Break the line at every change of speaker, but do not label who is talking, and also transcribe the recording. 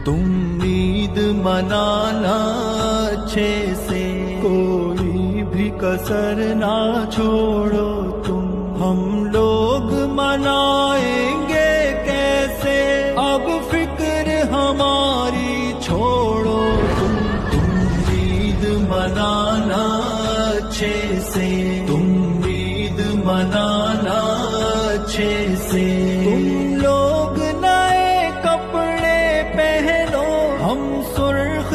تم عید منانا اچھے سے، کوئی بھی کسر نہ چھوڑو تم، ہم لوگ منائیں گے کیسے، اب فکر ہماری چھوڑو تم عید منانا اچھے سے، تم عید منانا اچھے سے، تم لوگ نئے کپڑے پہنو، ہم سرخ